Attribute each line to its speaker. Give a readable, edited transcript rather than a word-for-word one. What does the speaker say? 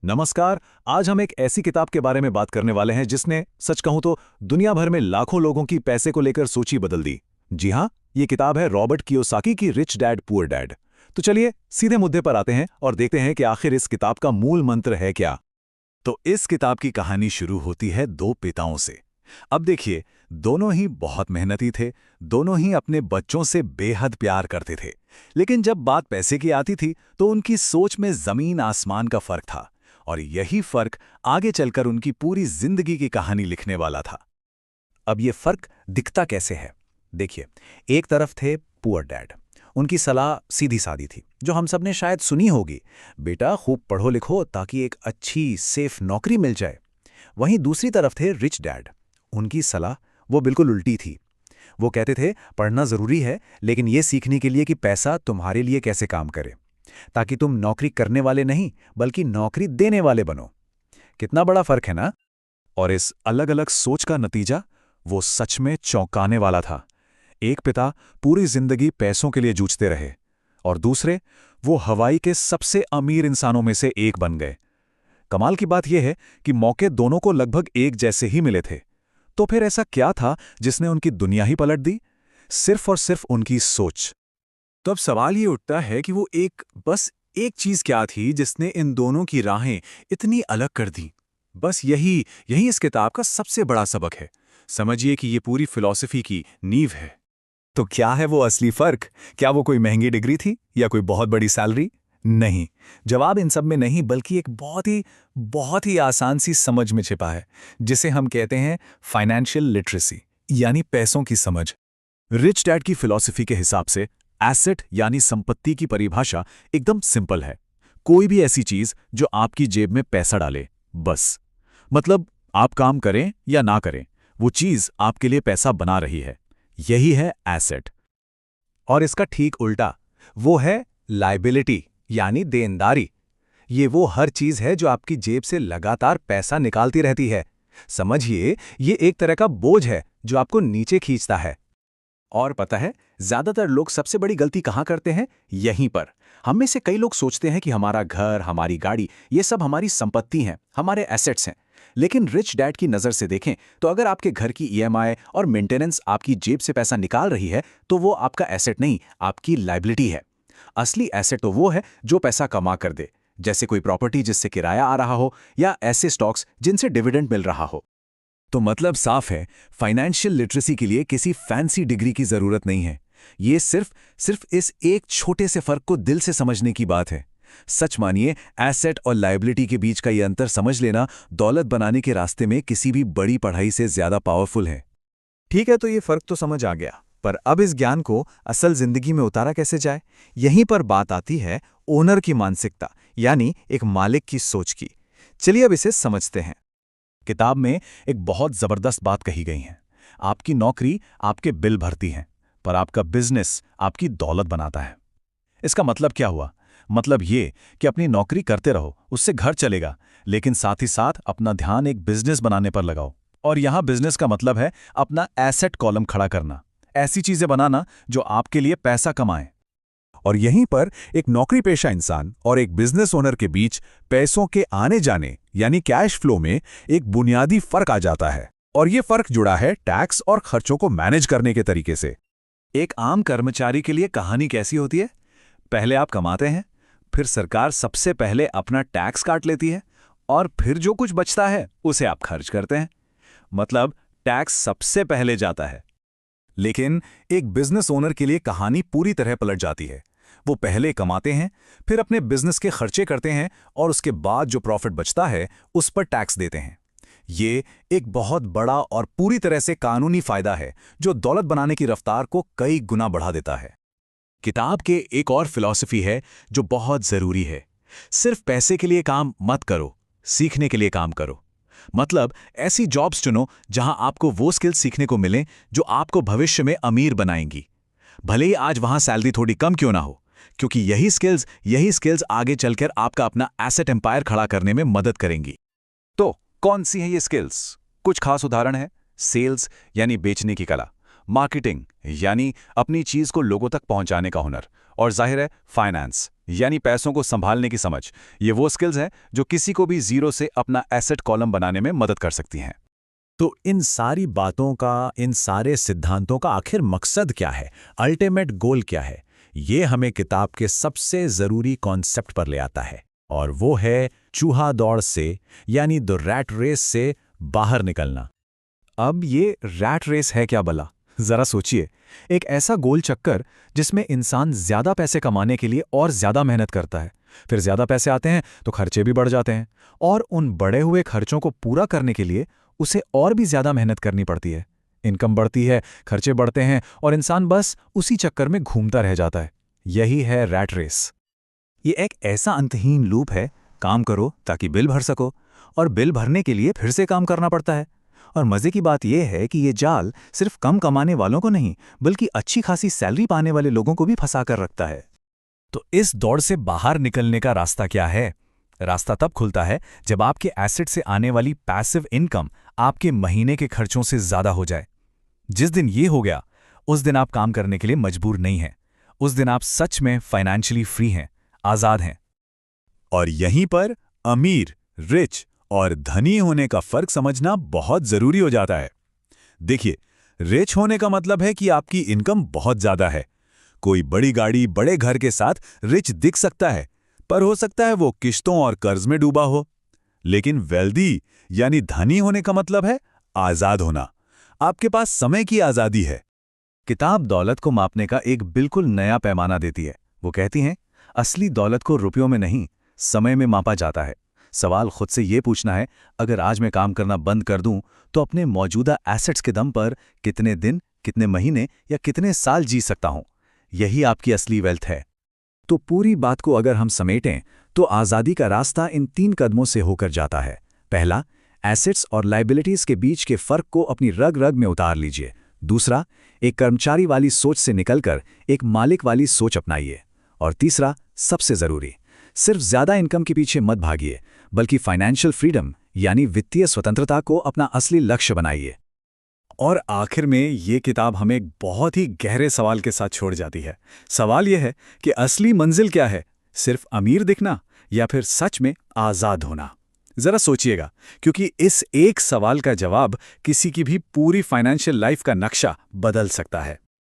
Speaker 1: नमस्कार। आज हम एक ऐसी किताब के बारे में बात करने वाले हैं जिसने सच कहूं तो दुनिया भर में लाखों लोगों की पैसे को लेकर सोची बदल दी। जी हां, ये किताब है रॉबर्ट कियोसाकी की रिच डैड पुअर डैड। तो चलिए सीधे मुद्दे पर आते हैं और देखते हैं कि आखिर इस किताब का मूल मंत्र है क्या। तो इस किताब की कहानी शुरू होती है दो पिताओं से। अब देखिए, दोनों ही बहुत मेहनती थे, दोनों ही अपने बच्चों से बेहद प्यार करते थे। लेकिन जब बात पैसे की आती थी तो उनकी सोच में जमीन आसमान का फर्क था। और यही फर्क आगे चलकर उनकी पूरी जिंदगी की कहानी लिखने वाला था। अब ये फर्क दिखता कैसे है? देखिए, एक तरफ थे पुअर डैड। उनकी सलाह सीधी सादी थी, जो हम सब ने शायद सुनी होगी। बेटा, खूब पढ़ो लिखो ताकि एक अच्छी सेफ नौकरी मिल जाए। वहीं दूसरी तरफ थे रिच डैड। उनकी सलाह वो बिल्कुल उल्टी थी। वो कहते थे पढ़ना जरूरी है, लेकिन ये सीखने के लिए कि पैसा तुम्हारे लिए कैसे काम करे, ताकि तुम नौकरी करने वाले नहीं बल्कि नौकरी देने वाले बनो। कितना बड़ा फर्क है ना? और इस अलग अलग सोच का नतीजा वो सच में चौंकाने वाला था। एक पिता पूरी जिंदगी पैसों के लिए जूझते रहे और दूसरे वो हवाई के सबसे अमीर इंसानों में से एक बन गए। कमाल की बात यह है कि मौके दोनों को लगभग एक जैसे ही मिले थे। तो फिर ऐसा क्या था जिसने उनकी दुनिया ही पलट दी? सिर्फ और सिर्फ उनकी सोच। तो अब सवाल ये उठता है कि वो बस एक चीज क्या थी जिसने इन दोनों की राहें इतनी अलग कर दी। बस यही यही इस किताब का सबसे बड़ा सबक है। समझिए कि ये पूरी फिलॉसफी की नींव है। तो क्या है वो असली फर्क? क्या वो कोई महंगी डिग्री थी या कोई बहुत बड़ी सैलरी? नहीं, जवाब इन सब में नहीं, बल्कि एक बहुत ही आसान सी समझ में छिपा है, जिसे हम कहते हैं फाइनेंशियल लिटरेसी, यानी पैसों की समझ। रिच डैड की फिलॉसफी के हिसाब से एसेट यानी संपत्ति की परिभाषा एकदम सिंपल है। कोई भी ऐसी चीज जो आपकी जेब में पैसा डाले, बस। मतलब आप काम करें या ना करें, वो चीज आपके लिए पैसा बना रही है। यही है एसेट। और इसका ठीक उल्टा वो है लायबिलिटी, यानी देनदारी। ये वो हर चीज है जो आपकी जेब से लगातार पैसा निकालती रहती है। समझिए, ये एक तरह का बोझ है जो आपको नीचे खींचता है। और पता है, ज्यादातर लोग सबसे बड़ी गलती कहाँ करते हैं? यहीं पर। हम में से कई लोग सोचते हैं कि हमारा घर, हमारी गाड़ी, ये सब हमारी संपत्ति हैं, हमारे एसेट्स हैं। लेकिन रिच डैड की नज़र से देखें तो अगर आपके घर की ईएमआई और मेंटेनेंस आपकी जेब से पैसा निकाल रही है, तो वो आपका एसेट नहीं, आपकी लायबिलिटी है। असली एसेट तो वो है जो पैसा कमा कर दे, जैसे कोई प्रॉपर्टी जिससे किराया आ रहा हो, या ऐसे स्टॉक्स जिनसे डिविडेंड मिल रहा हो। तो मतलब साफ है, फाइनेंशियल लिटरेसी के लिए किसी फैंसी डिग्री की जरूरत नहीं है। ये सिर्फ इस एक छोटे से फर्क को दिल से समझने की बात है। सच मानिए, एसेट और लायबिलिटी के बीच का ये अंतर समझ लेना दौलत बनाने के रास्ते में किसी भी बड़ी पढ़ाई से ज्यादा पावरफुल है। ठीक है, तो ये फर्क तो समझ आ गया, पर अब इस ज्ञान को असल जिंदगी में उतारा कैसे जाए? यहीं पर बात आती है ओनर की मानसिकता, यानी एक मालिक की सोच की। चलिए अब इसे समझते हैं। किताब में एक बहुत जबरदस्त बात कही गई है। आपकी नौकरी आपके बिल भरती है, पर आपका बिजनेस आपकी दौलत बनाता है। इसका मतलब क्या हुआ? मतलब ये कि अपनी नौकरी करते रहो, उससे घर चलेगा, लेकिन साथ ही साथ अपना ध्यान एक बिजनेस बनाने पर लगाओ। और यहां बिजनेस का मतलब है अपना एसेट कॉलम खड़ा करना, ऐसी चीजें बनाना जो आपके लिए पैसा कमाएं। और यहीं पर एक नौकरी पेशा इंसान और एक बिजनेस ओनर के बीच पैसों के आने जाने यानी कैश फ्लो में एक बुनियादी फर्क आ जाता है। और ये फर्क जुड़ा है टैक्स और खर्चों को मैनेज करने के तरीके से। एक आम कर्मचारी के लिए कहानी कैसी होती है? पहले आप कमाते हैं, फिर सरकार सबसे पहले अपना टैक्स काट लेती है, और फिर जो कुछ बचता है उसे आप खर्च करते हैं। मतलब टैक्स सबसे पहले जाता है। लेकिन एक बिजनेस ओनर के लिए कहानी पूरी तरह पलट जाती है। वो पहले कमाते हैं, फिर अपने बिजनेस के खर्चे करते हैं, और उसके बाद जो प्रॉफिट बचता है उस पर टैक्स देते हैं। ये एक बहुत बड़ा और पूरी तरह से कानूनी फायदा है जो दौलत बनाने की रफ्तार को कई गुना बढ़ा देता है। किताब के एक और फिलॉसफी है जो बहुत जरूरी है। सिर्फ पैसे के लिए काम मत करो, सीखने के लिए काम करो। मतलब ऐसी जॉब्स चुनो जहां आपको वो स्किल्स सीखने को मिलें जो आपको भविष्य में अमीर बनाएंगी। भले ही आज वहां सैलरी थोड़ी कम क्यों ना हो, क्योंकि यही स्किल्स आगे चलकर आपका अपना एसेट एम्पायर खड़ा करने में मदद करेंगी। तो कौन सी है ये स्किल्स? कुछ खास उदाहरण है। सेल्स यानी बेचने की कला, मार्केटिंग यानी अपनी चीज को लोगों तक पहुंचाने का हुनर, और जाहिर है फाइनेंस यानी पैसों को संभालने की समझ। ये वो स्किल्स हैं जो किसी को भी जीरो से अपना एसेट कॉलम बनाने में मदद कर सकती हैं।
Speaker 2: तो इन सारी बातों का, इन सारे सिद्धांतों का आखिर मकसद क्या है, अल्टीमेट गोल क्या है? ये हमें किताब के सबसे ज़रूरी कॉन्सेप्ट पर ले आता है, और वो है चूहा दौड़ से, यानी द रैट रेस से बाहर निकलना।
Speaker 1: अब ये रैट रेस है क्या भला? जरा सोचिए, एक ऐसा गोल चक्कर जिसमें इंसान ज्यादा पैसे कमाने के लिए और ज्यादा मेहनत करता है। फिर ज्यादा पैसे आते हैं तो खर्चे भी बढ़ जाते हैं, और उन बढ़े हुए खर्चों को पूरा करने के लिए उसे और भी ज्यादा मेहनत करनी पड़ती है। इनकम बढ़ती है, खर्चे बढ़ते हैं, और इंसान बस उसी चक्कर में घूमता रह जाता है। यही है रैट रेस। ये एक ऐसा अंतहीन लूप है, काम करो ताकि बिल भर सको, और बिल भरने के लिए फिर से काम करना पड़ता है। और मजे की बात यह है कि ये जाल सिर्फ कम कमाने वालों को नहीं, बल्कि अच्छी खासी सैलरी पाने वाले लोगों को भी फंसा कर रखता है।
Speaker 2: तो इस दौड़ से बाहर निकलने का रास्ता क्या है? रास्ता तब खुलता है जब आपके एसेट से आने वाली पैसिव इनकम आपके महीने के खर्चों से ज्यादा हो जाए। जिस दिन ये हो गया, उस दिन आप काम करने के लिए मजबूर नहीं हैं। उस दिन आप सच में फाइनेंशियली फ्री हैं, आजाद हैं।
Speaker 1: और यहीं पर अमीर, रिच और धनी होने का फर्क समझना बहुत जरूरी हो जाता है। देखिए, रिच होने का मतलब है कि आपकी इनकम बहुत ज्यादा है। कोई बड़ी गाड़ी, बड़े घर के साथ रिच दिख सकता है, पर हो सकता है वो किश्तों और कर्ज में डूबा हो। लेकिन वेल्दी यानी धनी होने का मतलब है आजाद होना। आपके पास समय की आजादी है। किताब दौलत को मापने का एक बिल्कुल नया पैमाना देती है। वो कहती हैं, असली दौलत को रुपयों में नहीं, समय में मापा जाता है। सवाल खुद से ये पूछना है, अगर आज मैं काम करना बंद कर दूं, तो अपने मौजूदा एसेट्स के दम पर कितने दिन, कितने महीने या कितने साल जी सकता हूं? यही आपकी असली वेल्थ है। तो पूरी बात को अगर हम समेटें, तो आज़ादी का रास्ता इन 3 कदमों से होकर जाता है। पहला, एसेट्स और लायबिलिटीज के बीच के फर्क को अपनी रग रग में उतार लीजिए। दूसरा, एक कर्मचारी वाली सोच से निकलकर एक मालिक वाली सोच अपनाइए। और तीसरा, सबसे जरूरी, सिर्फ ज्यादा इनकम के पीछे मत भागिए, बल्कि फाइनेंशियल फ्रीडम यानी वित्तीय स्वतंत्रता को अपना असली लक्ष्य बनाइए। और आखिर में ये किताब हमें एक बहुत ही गहरे सवाल के साथ छोड़ जाती है। सवाल यह है कि असली मंजिल क्या है, सिर्फ अमीर दिखना या फिर सच में आज़ाद होना? जरा सोचिएगा, क्योंकि इस एक सवाल का जवाब किसी की भी पूरी फाइनेंशियल लाइफ का नक्शा बदल सकता है।